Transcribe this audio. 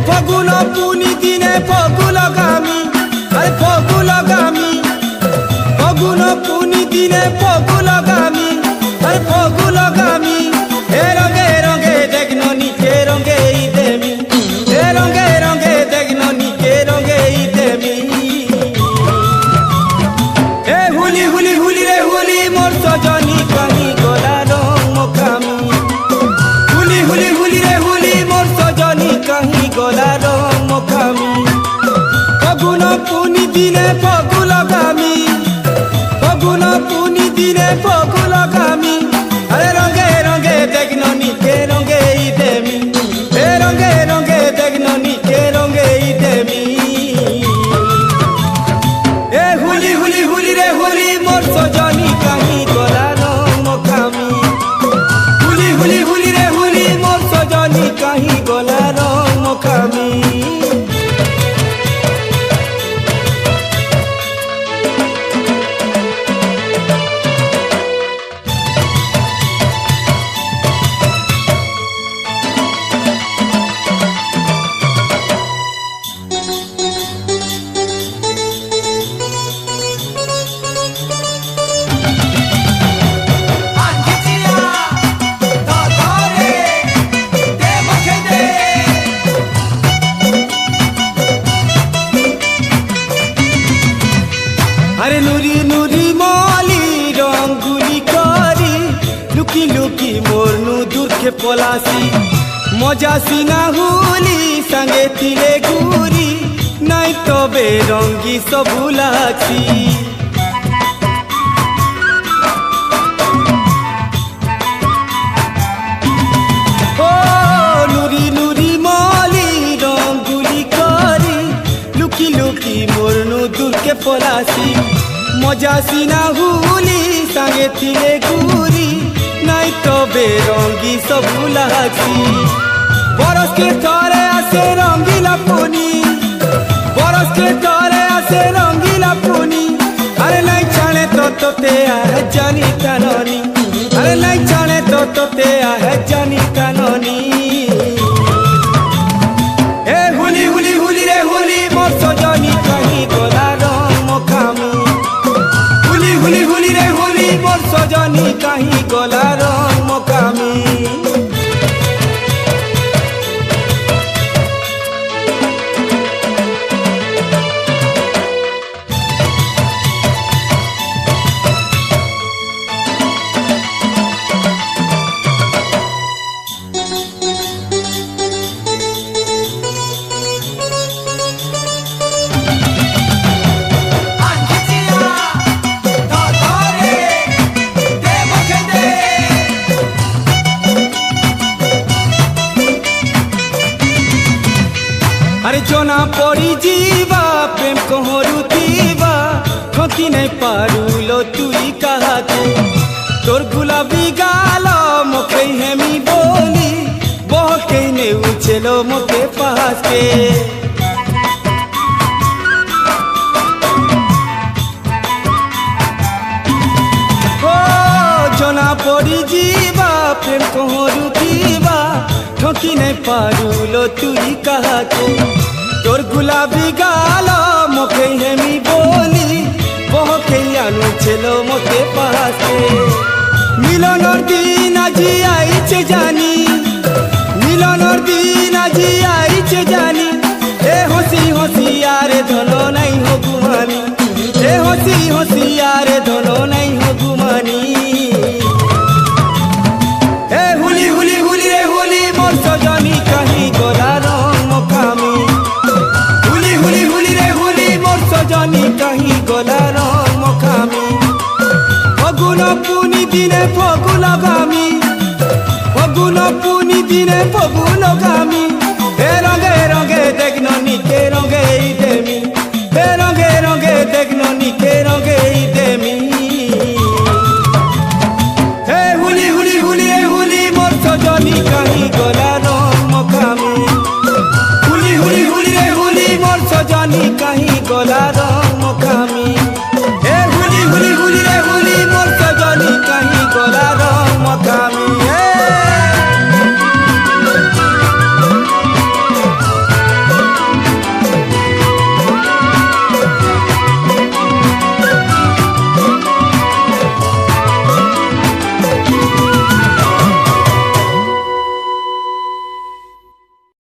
ফগুন পুনি দিনে ফগু লগামি আরে ফগু লগামি ফগুন পুনি দিনে ফগু লগামি আরে ফগু লগামি এ রঙে রঙে দেখনো নিচে রঙে দেমি এ রঙে রঙে দেখনো নিচে রঙে দেমি এ হুলি হুলি হুলি রে হুলি মোর সজনী কাহি গলা রং মোকামি হুলি হুলি হুলি রে হুলি মোর সজনী কাহি গলা রং মোকামি ফগুন পুনি দিনে ফগু লগামি ফগুন পুনি দিনে ফগু লগামি আরে রঙে রঙে দেখনো নিচে রঙে দেমি এ রঙে রঙে দেখনো নিচে রঙে দেমি এ হুলি হুলি হুলি রে হুলি মোর সজনী কাহি গলা রং মোকামি হুলি হুলি হুলি রে হুলি মোর সজনী কাহি গলা রং মোকামি আরে নুরি নুরি মলি রঙ্গুলি করি লুকি লুকি মোরনু দূরকে পলাসি মজা সিনা হুলি সঙ্গে তিলে গুরি নাই তবে রঙ্গি সবুলাছি ও নুরি নুরি মলি রঙ্গুলি করি লুকি লুকি মোরনু দূরকে পলাসি মজা সিনা হুলি সঙ্গে তিলে গুরি নাই তবে রঙ্গি সবুলাছি বরসকে তরে আসে রঙ্গিলা পুনি বরসকে তরে আসে রঙ্গিলা পুনি আরে নাই জানে তো তোতে আহ জানি কাননি আরে নাই জানে তো তোতে আহ জানি কাননি এ হুলি হুলি হুলি রে হুলি মোর সজনী কাহি গলা রং মোকামি হুলি হুলি হুলি রে হুলি মোর সজনী কাহি গলা রং মোকামি আরে জনা পড়ি যাবা প্রেম কহরুতিবা ঠকি নাই পারুলো তুই কাহাকে তোর গুলাবি গাল মুখে হেমি বলি বহকে নেউছিল মুখে পাশকে ও জনা পড়ি যাবা প্রেম কহরুতিবা ঠকি নাই পারুলো তুই কাহাকে তোর গুলাবি গাল মুখে হেমি বলি বহকে আনুছিল মুখে পাশে মিলনর দিন আজি আইছে জানি মিলনর দিন আজি আইছে জানি এ হসি হসি আরে ধন নাই হো গুমানি এ হসি হসি আরে ধন নাই হো গুমানি এ হুলি হুলি হুলি রে হুলি মোর সজনী কাহি গলা রং মোকামি হুলি হুলি হুলি রে হুলি মোর সজনী কাহি গলা রং মোকামি ফগুন পুনি দিনে ফগু লগামি ফগুন পুনি দিনে ফগু লগামি